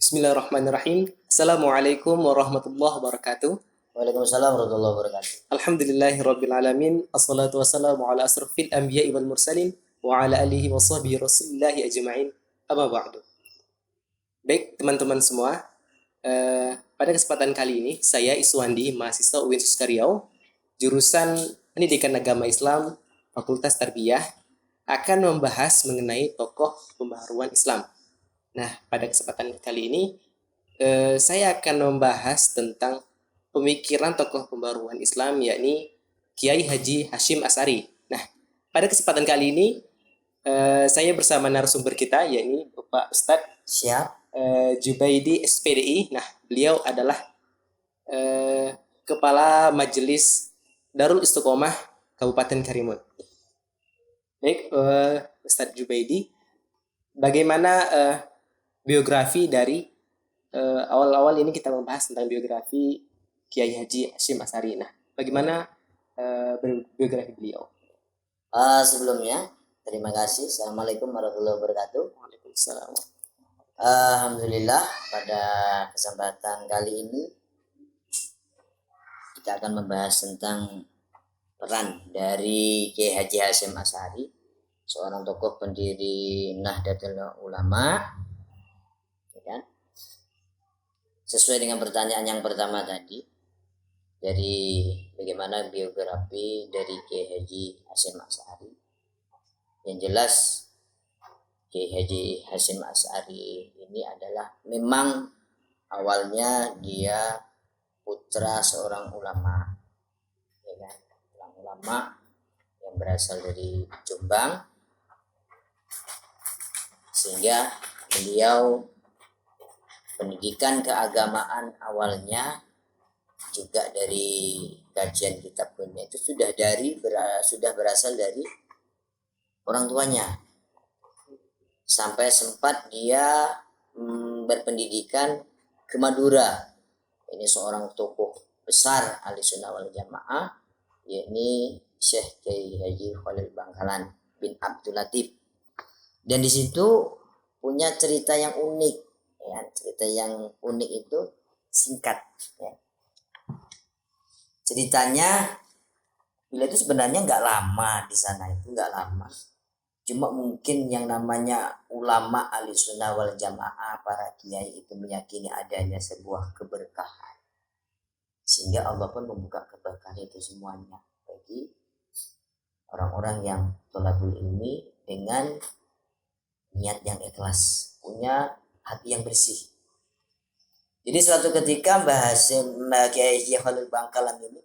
Bismillahirrahmanirrahim. Assalamualaikum warahmatullahi wabarakatuh. Waalaikumsalam warahmatullahi wabarakatuh. Alhamdulillahirabbil alamin. Assalatu wassalamu ala asrofil anbiya'i wal mursalin wa ala alihi wa sahbihi rasulillahi ajma'in. Amma ba'du. Baik, teman-teman semua, pada kesempatan kali ini saya Iswandi, mahasiswa UIN Suskaryau, jurusan Pendidikan Agama Islam, Fakultas Tarbiyah, akan membahas mengenai tokoh pembaharuan Islam. Nah, pada kesempatan kali ini saya akan membahas tentang pemikiran tokoh pembaruan Islam, yakni Kiai Haji Hashim Asy'ari. Nah, pada kesempatan kali ini saya bersama narasumber kita, yakni Bapak Ustadz Siap. Jubaidi SPDI. Nah, beliau adalah Kepala Majelis Darul Istiqomah Kabupaten Karimun. Baik, Ustadz Jubaidi, bagaimana biografi dari awal-awal ini kita membahas tentang biografi Kiai Haji Hashim Asy'ari. Nah, bagaimana biografi beliau? Sebelumnya, terima kasih. Assalamualaikum warahmatullahi wabarakatuh. Waalaikumsalam. Alhamdulillah, pada kesempatan kali ini kita akan membahas tentang peran dari Kiai Haji Hashim Asy'ari, seorang tokoh pendiri Nahdlatul Ulama, ya kan? Sesuai dengan pertanyaan yang pertama tadi, dari bagaimana biografi dari Kiai Haji Hashim Asy'ari. Yang jelas Kiai Haji Hashim Asy'ari ini adalah memang awalnya dia putra seorang ulama, ya kan? Seorang ulama yang berasal dari Jombang, sehingga beliau pendidikan keagamaan awalnya juga dari kajian kitab punya itu sudah berasal dari orang tuanya, sampai sempat dia berpendidikan ke Madura. Ini seorang tokoh besar Ahlussunnah wal Jamaah, yakni Syekh Kiai Haji Khalil Bangkalan bin Abdul Latif. Dan di situ punya cerita yang unik, ya. Cerita yang unik itu singkat, ya. Ceritanya beliau itu sebenarnya nggak lama di sana, itu nggak lama. Cuma mungkin yang namanya ulama Ahlussunnah wal Jamaah, para kiai itu meyakini adanya sebuah keberkahan, sehingga Allah pun membuka keberkahan itu semuanya bagi orang-orang yang thalabul ilmi dengan niat yang ikhlas, punya hati yang bersih. Jadi suatu ketika Kiai Haji Khalil Bangkalan ini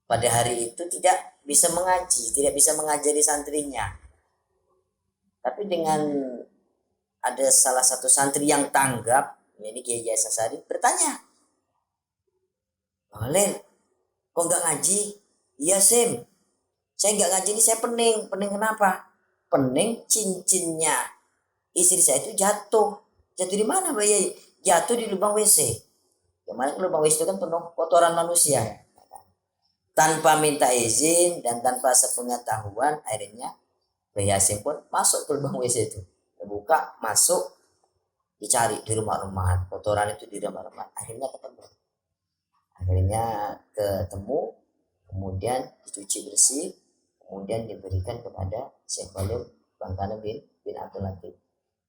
pada hari itu tidak bisa mengaji, tidak bisa mengajari santrinya. Tapi dengan ada salah satu santri yang tanggap, ini Kiai Haji Asy'ari, bertanya, "Khalil, kok nggak ngaji?" "Iya Sim, saya nggak ngaji ini, saya pening." "Pening kenapa?" "Pening cincinnya istri saya itu jatuh." "Jatuh di mana, Pak Yai?" "Jatuh di lubang WC." Gimana lubang WC itu kan penuh kotoran manusia. Tanpa minta izin dan tanpa sepengetahuan, akhirnya Kiai Hasyim pun masuk ke lubang WC itu. Dibuka, masuk, dicari di rumah-rumah, kotoran itu di rumah-rumah. Akhirnya ketemu, kemudian dicuci bersih, kemudian diberikan kepada Syekh Khalil Bangkalan bin Abdul Latif.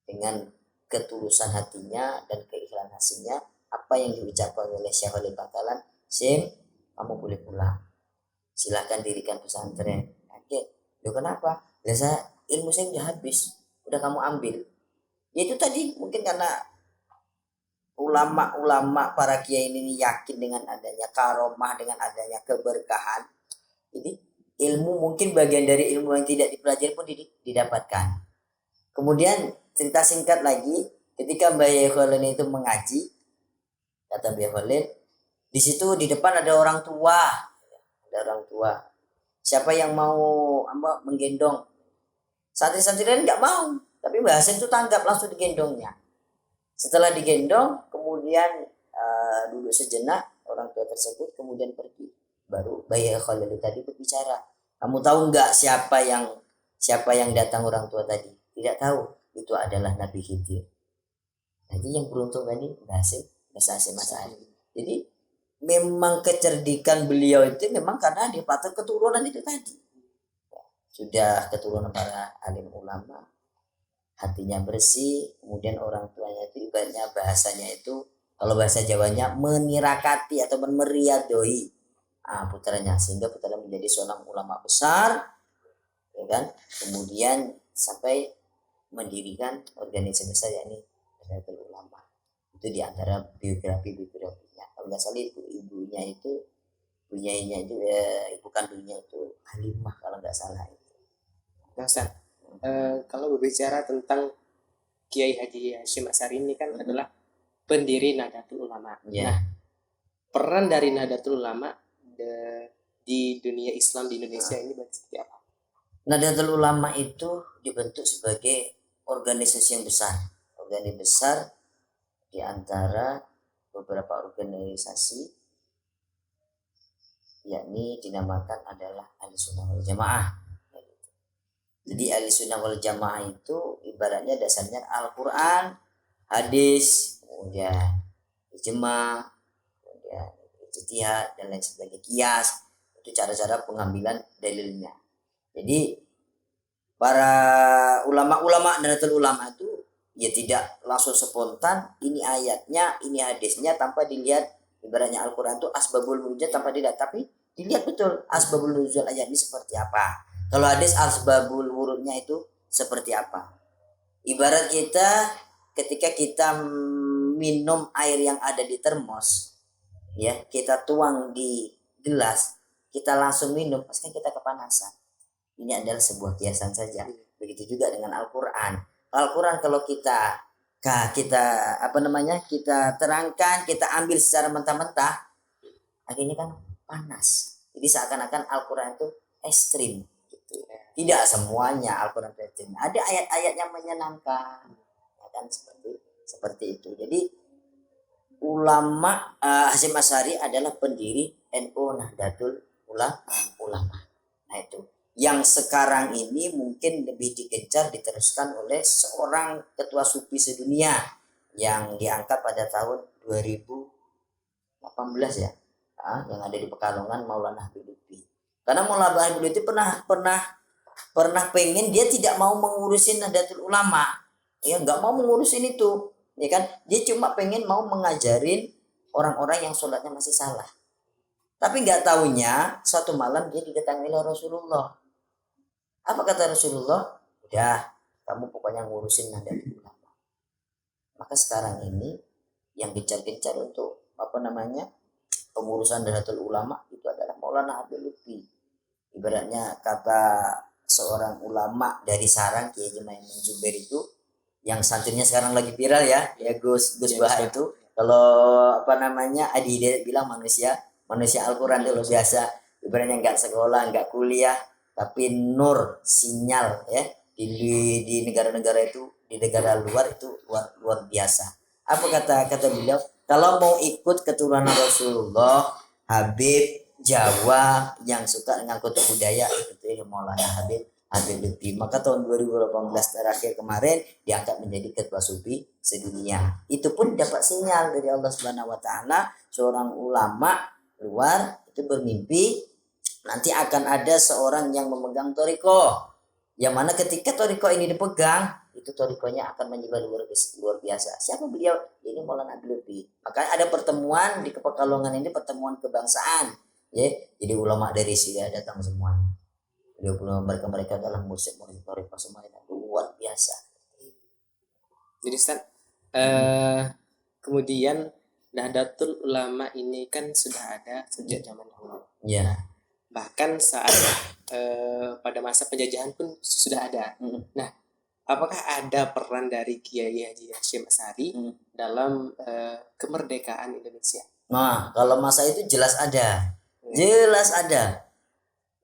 Dengan ketulusan hatinya dan keikhlasan hatinya, apa yang diucapkan oleh Syekh Khalil Bangkalan, "Sim, kamu boleh pulang, silahkan dirikan pesantren." "Oke." "Loh kenapa?" "Biasa ilmu saya udah habis, udah kamu ambil." Ya itu tadi, mungkin karena ulama-ulama para kiai ini yakin dengan adanya karomah, dengan adanya keberkahan. Jadi ilmu mungkin bagian dari ilmu yang tidak dipelajari pun didapatkan. Kemudian cerita singkat lagi, ketika Mbah Khalil itu mengaji, kata Mbah Khalil, di situ di depan ada orang tua. Siapa yang mau menggendong? Santri-santri lain nggak mau, tapi Mbah Hasyim itu tanggap, langsung digendongnya. Setelah digendong, kemudian duduk sejenak orang tua tersebut, kemudian pergi. Baru Mbah Khalil tadi berbicara, "Kamu tahu nggak siapa yang datang orang tua tadi?" "Tidak tahu." "Itu adalah Nabi Khidir." Jadi yang beruntung tadi Mbah Hasyim Asy'ari. Jadi memang kecerdikan beliau itu memang karena dipatok keturunan itu tadi. Sudah keturunan para alim ulama, hatinya bersih, kemudian orang tuanya itu ibaratnya bahasanya itu kalau bahasa Jawanya menirakati atau meriadoi putranya, sehingga putranya menjadi seorang ulama besar, ya kan? Kemudian sampai mendirikan organisasi besar yakni Nahdlatul Ulama. Itu diantara biografinya. Kalau nggak salah ibunya itu ibu kandungnya itu Halimah kalau nggak salah itu. Nah, Ustaz, kalau berbicara tentang Kiai Haji Hasyim Asy'ari ini kan adalah pendiri Nahdlatul Ulama. Ya. Nah, peran dari Nahdlatul Ulama di dunia Islam di Indonesia ini seperti apa? Nahdlatul Ulama itu dibentuk sebagai organisasi yang besar. Organisasi besar di antara beberapa organisasi yakni dinamakan adalah Ahlussunnah wal Jamaah. Jadi Ahlussunnah wal Jamaah itu ibaratnya dasarnya Al-Qur'an, hadis, kemudian ijma, kemudian ijtihad dan lain sebagainya, kias. Itu cara-cara pengambilan dalilnya. Jadi para ulama-ulama Nahdlatul Ulama itu ya tidak langsung spontan ini ayatnya, ini hadisnya tanpa dilihat ibaratnya Al-Qur'an itu asbabul nuzul tanpa dilihat, tapi dilihat betul asbabul nuzul ayat ini seperti apa. Kalau hadis asbabul wurudnya itu seperti apa. Ibarat kita ketika kita minum air yang ada di termos, ya kita tuang di gelas, kita langsung minum, pasti kita kepanasan. Ini adalah sebuah kiasan saja. Begitu juga dengan Al-Qur'an. Al-Qur'an kalau kita kita terangkan, kita ambil secara mentah-mentah, akhirnya kan panas. Jadi seakan-akan Al-Qur'an itu ekstrim. Gitu. Tidak semuanya Al-Qur'an itu ekstrim. Ada ayat-ayat yang menyenangkan, ya kan seperti itu. Jadi ulama Hasyim Asy'ari adalah pendiri NU Nahdlatul Ulama. Nah itu yang sekarang ini mungkin lebih dikejar diteruskan oleh seorang ketua sufi sedunia yang diangkat pada tahun 2018 ya, yang ada di Pekalongan, Maulana Habib Lutfi. Karena Maulana Habib Lutfi pernah pengen, dia tidak mau mengurusin Nahdlatul Ulama, ya nggak mau mengurusin itu, ya kan? Dia cuma pengen mau mengajarin orang-orang yang sholatnya masih salah. Tapi nggak taunya suatu malam dia didatangi oleh Rasulullah. Apa kata Rasulullah? Udah, kamu pokoknya ngurusin Nahdlatul Ulama. Maka sekarang ini yang gencar-gencar untuk pengurusan Nahdlatul Ulama itu adalah Maulana Habib Lutfi. Ibaratnya kata seorang ulama dari Sarang, Kiai Haji Maimun Zubair itu, yang santrinya sekarang lagi viral ya Gus Bah itu. Kalau Adi Hidayat bilang manusia Al-Quran itu luar biasa. Ibaratnya nggak sekolah, nggak kuliah, tapi nur sinyal ya di negara-negara itu, di negara luar itu luar biasa. Apa kata beliau? Kalau mau ikut keturunan Rasulullah, Habib Jawa yang suka dengan kutub budaya itu Maulana Habib Lutfi. Maka tahun 2018 terakhir kemarin diangkat menjadi ketua sufi sedunia. Itu pun dapat sinyal dari Allah Subhanahu wa taala, seorang ulama luar itu bermimpi nanti akan ada seorang yang memegang toriko, yang mana ketika toriko ini dipegang, itu torikonya akan menyebar luar biasa. Siapa beliau? Ini Maulana Habib Lutfi. Maka ada pertemuan di Pekalongan ini, pertemuan kebangsaan, ya. Jadi ulama dari Syria datang semuanya. Mereka adalah murid toriko semuanya, luar biasa. Jadi Ustaz, kemudian Nahdlatul Ulama ini kan sudah ada sejak zaman dahulu. Ya. Bahkan saat pada masa penjajahan pun sudah ada. Nah, apakah ada peran dari Kiai Haji Hasyim Asy'ari dalam kemerdekaan Indonesia? Nah, kalau masa itu jelas ada. Jelas ada.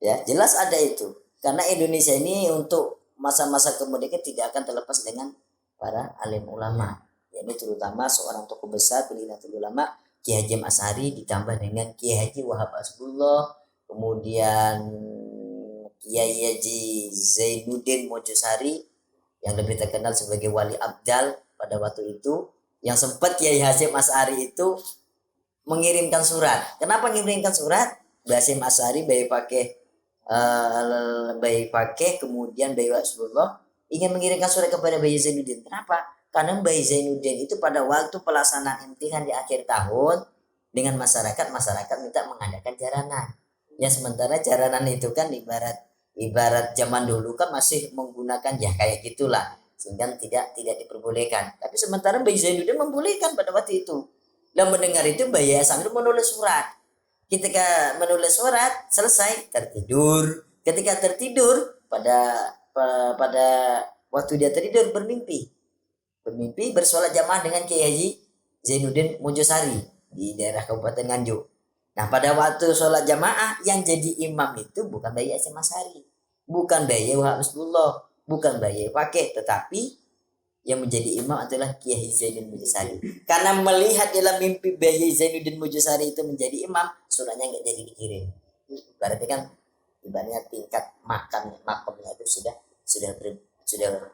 Ya, jelas ada itu. Karena Indonesia ini untuk masa-masa kemerdekaan tidak akan terlepas dengan para alim ulama. Ya, ini terutama seorang tokoh besar Nahdlatul Ulama, Kiai Haji Asy'ari ditambah dengan Kiai Haji Wahab Hasbullah, kemudian Kiai Haji Zainuddin Mojosari yang lebih terkenal sebagai Wali Abdal pada waktu itu, Yang sempat Kiai Hasyim Asy'ari itu mengirimkan surat. Kenapa mengirimkan surat? Hasyim Asy'ari bayi pakai kemudian Bayi Rasulullah ingin mengirimkan surat kepada Bayi Zainuddin. Kenapa? Karena Bayi Zainuddin itu pada waktu pelaksanaan imtihan di akhir tahun dengan masyarakat minta mengadakan jaranan. Ya sementara jaranan itu kan ibarat zaman dulu kan masih menggunakan ya kayak gitulah, sehingga tidak diperbolehkan. Tapi sementara Bayi Zainuddin membolehkan pada waktu itu. Dan mendengar itu Bayi Hasyim itu menulis surat. Ketika menulis surat selesai tertidur. Ketika tertidur pada waktu dia tertidur bermimpi bersolat jamaah dengan Kiai Haji Zainuddin Mojosari di daerah Kabupaten Nganjuk. Nah pada waktu sholat jamaah yang jadi imam itu bukan Bayi Hasyim Asy'ari, bukan Bayi Habibullah, bukan Bayi Fakih, tetapi yang menjadi imam adalah Kiai Zainuddin Mujasari. Karena melihat dalam mimpi Bayi Zainuddin Mujasari itu menjadi imam, suratnya nggak jadi dikirim. Berarti kan ibaratnya tingkat makamnya itu sudah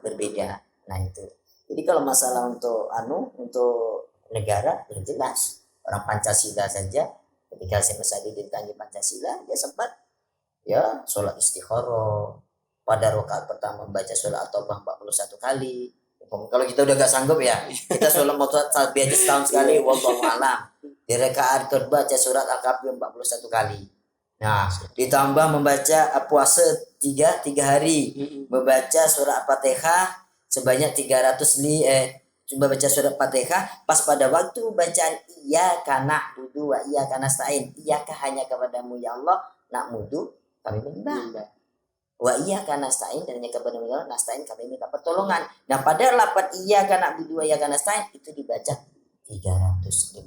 berbeda. Nah itu. Jadi kalau masalah untuk negara ya jelas orang Pancasila saja. Ketika Hasyim Asy'ari ditanya Pancasila, dia sempat ya sholat istikharah. Pada rakaat pertama membaca surat At-Taubah 41 kali. Kalau kita udah gak sanggup ya, kita sholat tasbih aja setahun sekali, wallahu a'lam. Di rakaat kedua baca surat Al-Kahfi 41 kali. Nah, ditambah membaca puasa 3 hari, membaca surat Al-Fatihah sebanyak 300 baca surat Fatihah pas pada waktu bacaan iyyaka na'budu wa iyyaka nasta'in. Iyyaka hanya kepadamu ya Allah, na'budu kami menyembah. Wa iyyaka nasta'in dan hanya kepadamu ya Allah, nasta'in kami minta pertolongan. Nah, pada lafaz iyyaka na'budu wa iyyaka nasta'in itu dibaca 350.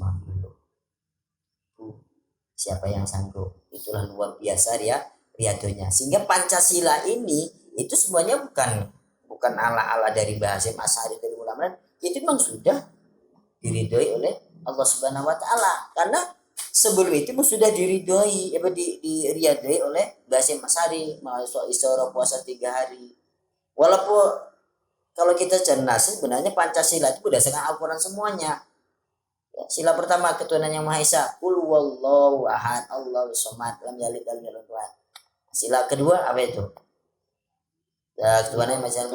Siapa yang sanggup? Itulah luar biasa ya riadonya. Sehingga Pancasila ini itu semuanya bukan ala-ala dari Hasyim Asy'ari dari ulama, itu memang sudah diridhoi oleh Allah Subhanahu wa taala. Karena sebelum itu sudah diridhoi diriadai oleh Hasyim Asy'ari, mahasiswa isyarat puasa 3 hari. Walaupun kalau kita cerdas sebenarnya Pancasila itu berdasarkan Al-Qur'an semuanya. Ya, sila pertama ketuhanan yang Maha Esa, qul huwallahu ahad, Allahus samad, lam yalid walam yulad. Sila kedua apa itu? Ketuhanan yang Maha Esa,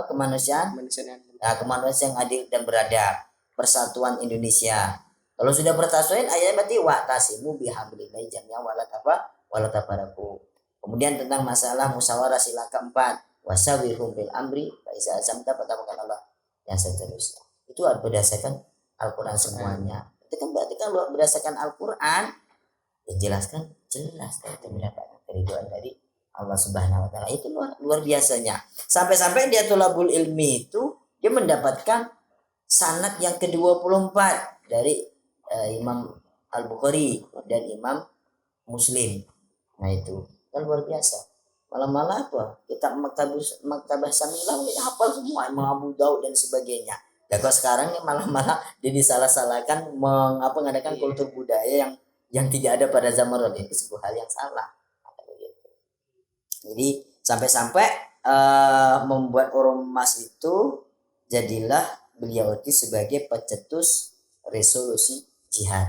kemanusiaan. Nah, kemanusiaan yang adil dan beradab, persatuan Indonesia. Kalau sudah bertasawuf ayat berarti wa'tasimu bihablillahi jami'an wala tafarraqu. Kemudian tentang masalah musyawarah sila keempat, wasawirhum bil amri fa iza azamta fatawakal Allah, dan seterusnya. Itu berdasarkan Al-Qur'an semuanya. Itu kan berarti kalau berdasarkan Al-Qur'an jelas itu mendapatkan keridhaan dari Allah Subhanahu wa taala. Itu luar biasanya. Sampai-sampai dia tulabul ilmi itu dia mendapatkan sanad yang ke-24 dari Imam Al-Bukhari dan Imam Muslim. Nah itu kan luar biasa. Malah apa? Kita Maktabah Samilah hafal semua, Imam Abu Daud dan sebagainya. Dan kalau sekarang malah jadi salah-salahkan mengadakan kultur budaya yang tidak ada pada zaman Rasul, itu sebuah hal yang salah. Jadi sampai-sampai membuat ormas itu jadilah beliau itu sebagai pencetus resolusi jihad,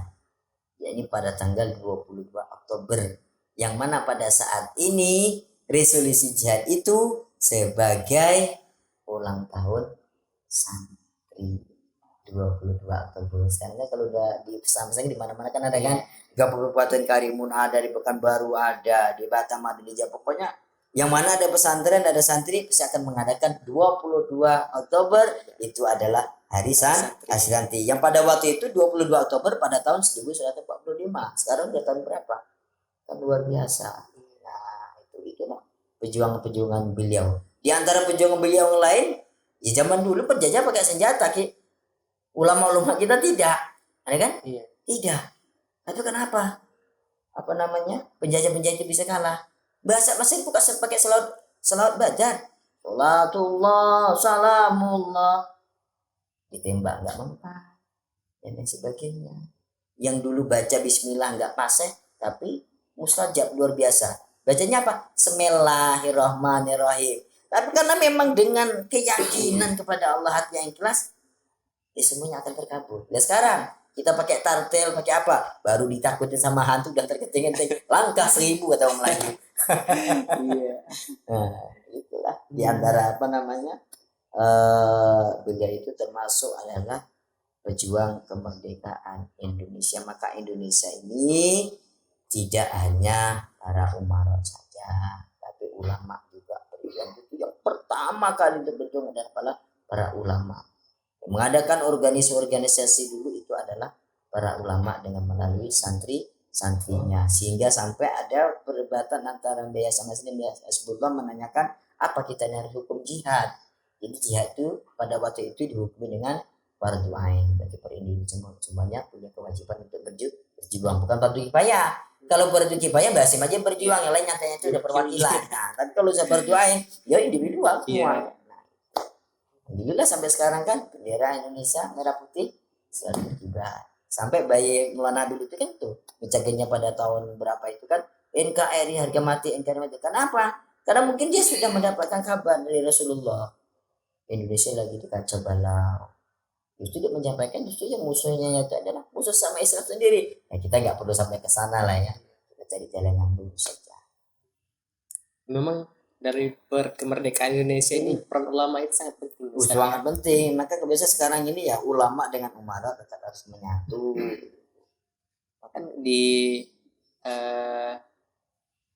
yakni pada tanggal 22 Oktober, yang mana pada saat ini resolusi jihad itu sebagai ulang tahun santri 22 Oktober. Sekarang kalau udah di pesan-pesan di mana-mana kan ada kan, Kabupaten Karimun ada, di Pekanbaru ada, di Batam ada, di Jawa, pokoknya yang mana ada pesantren ada santri pasti akan mengadakan 22 Oktober itu adalah hari santri. Yang pada waktu itu 22 Oktober pada tahun 1945. Sekarang udah tahun berapa? Kan luar biasa. Nah, itu lah perjuangan beliau. Di antara perjuangan beliau yang lain, ya zaman dulu penjajah pakai senjata, ulama-ulama kita tidak. Ada kan? Iya. Tidak. Tapi kenapa? Penjajah-penjajah bisa kalah? Bahasa Mesir bukan pakai selawat badar. Salatullah, salamullah. Ditembak enggak mempan. Dan sebagainya. Yang dulu baca bismillah enggak fasih, tapi mustajab luar biasa. Bacanya apa? Bismillahirrahmanirrahim. Tapi karena memang dengan keyakinan kepada Allah, hati yang ikhlas, semuanya akan terkabul. Nah sekarang kita pakai tartel, pakai apa? Baru ditakutin sama hantu dan terketing-keting. Langkah 1000 kata orang Melayu. Iya. Nah, itulah di antara apa namanya beliau itu termasuk adalah pejuang kemerdekaan Indonesia. Maka Indonesia ini tidak hanya para umara saja, tapi ulama juga berjuang. Itu yang pertama kali untuk berjuang adalah para ulama. Mengadakan organisasi dulu itu adalah para ulama dengan melalui santrinya, sehingga sampai ada perdebatan antara Buya sama Muslim. Buya Hizbullah menanyakan apa kita harus hukum jihad. Jadi jihad itu pada waktu itu dihukumi dengan fardu ain, bagi per individu semuanya punya kewajiban untuk berjuang, bukan fardu kifayah. Kalau fardu kifayah Basim aja berjuang, yang lain nyatanya itu udah perwakilan. Nah, tapi kalau saya fardu ain ya individual semua. Alhamdulillah sampai sekarang kan bendera Indonesia merah putih selalu berkibar. Sampai bayi Maulana Habib itu kan tuh menjaganya pada tahun berapa itu kan NKRI harga mati NKRI mati. Kenapa? Karena mungkin dia sudah mendapatkan kabar dari Rasulullah Indonesia lagi dikacau balau. Justru dia menyampaikan justru yang musuhnya itu adalah musuh sama Islam sendiri. Nah, kita nggak perlu sampai ke sana lah ya. Kita cari jalan yang lurus saja. Memang dari kemerdekaan Indonesia ini peran ulama itu sangat penting. Sangat penting. Maka kebiasaan sekarang ini ya ulama dengan umara tetap harus menyatu. Bahkan di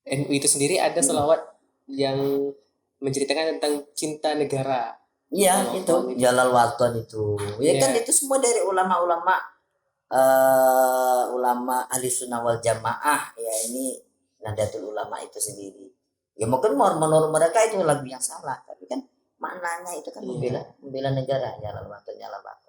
NU itu sendiri ada selawat yang menceritakan tentang cinta negara. Iya itu Jalal Waton itu. Ya kan itu semua dari ulama-ulama ulama ahli sunnah wal jamaah ya, ini Nahdlatul Ulama itu sendiri. Ya mungkin menurut mereka itu lagu yang salah, tapi kan maknanya itu kan membela negara. Jalal Waton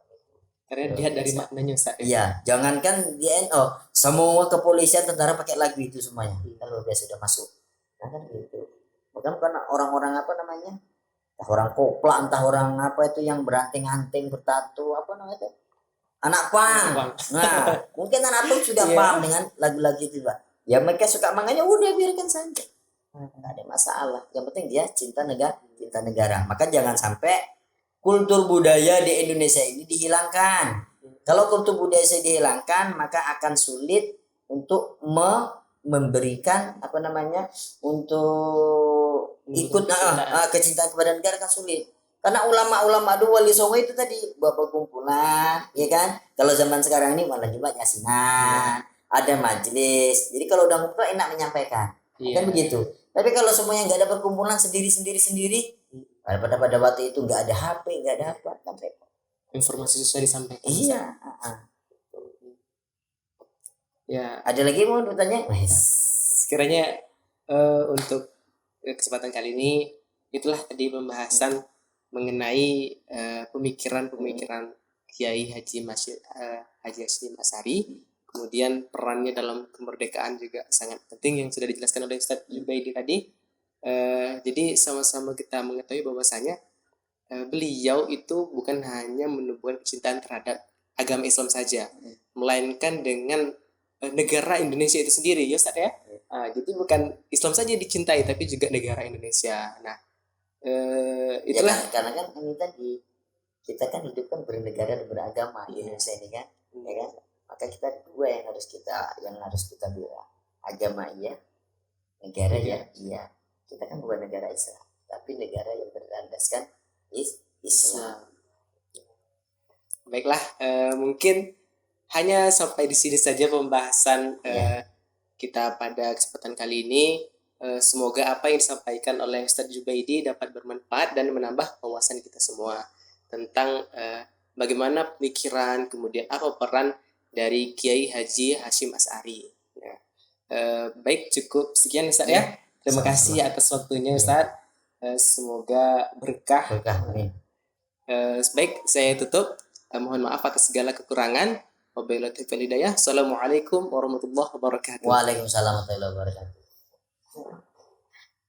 itu. Karena dilihat dari maknanya Ustaz. Iya, jangankan di NU, semua kepolisian tentara pakai lagu itu semuanya. Kalau dia sudah masuk. Nah kan gitu. Bukan karena orang-orang apa namanya? Entah orang kopla, entah orang apa itu yang beranting-anting bertato, apa namanya itu? Anak pang. Nah, mungkin anak pang sudah paham dengan lagu-lagu itu, Pak. Ya mereka suka manganya udah biarkan saja. Nggak ada masalah. Yang penting dia cinta negara. Maka jangan sampai kultur budaya di Indonesia ini dihilangkan. Kalau kultur budaya ini dihilangkan, maka akan sulit untuk memberikan apa namanya untuk ikut kecintaan kepada negara kan sulit. Karena ulama-ulama dulu Wali Songo itu tadi buat perkumpulan, ya kan? Kalau zaman sekarang ini malah juga yasinan, ada majelis. Jadi kalau udah ngumpul enak menyampaikan, kan begitu. Tapi kalau semuanya nggak ada perkumpulan sendiri, pada waktu itu nggak ada HP, nggak ada apa, kan repot. Informasi susah disampaikan. Iya. Ya. Ada lagi mau bertanya? Sekiranya untuk kesempatan kali ini itulah tadi pembahasan mengenai pemikiran Kiai Haji Hasyim Asy'ari, kemudian perannya dalam kemerdekaan juga sangat penting yang sudah dijelaskan oleh Ustadz Jubaidi tadi. Jadi sama-sama kita mengetahui bahwasanya beliau itu bukan hanya menumbuhkan kecintaan terhadap agama Islam saja, melainkan dengan negara Indonesia itu sendiri, ya Ustaz ya. Jadi bukan Islam saja dicintai, tapi juga negara Indonesia. Nah, itulah ya, karena kan ini tadi kita kan hidup kan bernegara dan beragama di Indonesia ini kan, ya kan. Maka kita dua yang harus kita bela, agama iya, negara iya. Kita kan bukan negara Islam, tapi negara yang berlandaskan Islam. Baiklah, mungkin hanya sampai di sini saja pembahasan kita pada kesempatan kali ini. Semoga apa yang disampaikan oleh Ustadz Jubaidi dapat bermanfaat dan menambah wawasan kita semua tentang bagaimana pemikiran, kemudian apa peran dari Kiai Haji Hasyim Asy'ari. Baik, cukup sekian Ustadz ya. Terima kasih atas waktunya Ustadz. Semoga berkah. Baik, saya tutup. Mohon maaf atas segala kekurangan. Wabillahi taufiq wal hidayah. Assalamualaikum warahmatullahi wabarakatuh. Waalaikumsalam warahmatullahi wabarakatuh.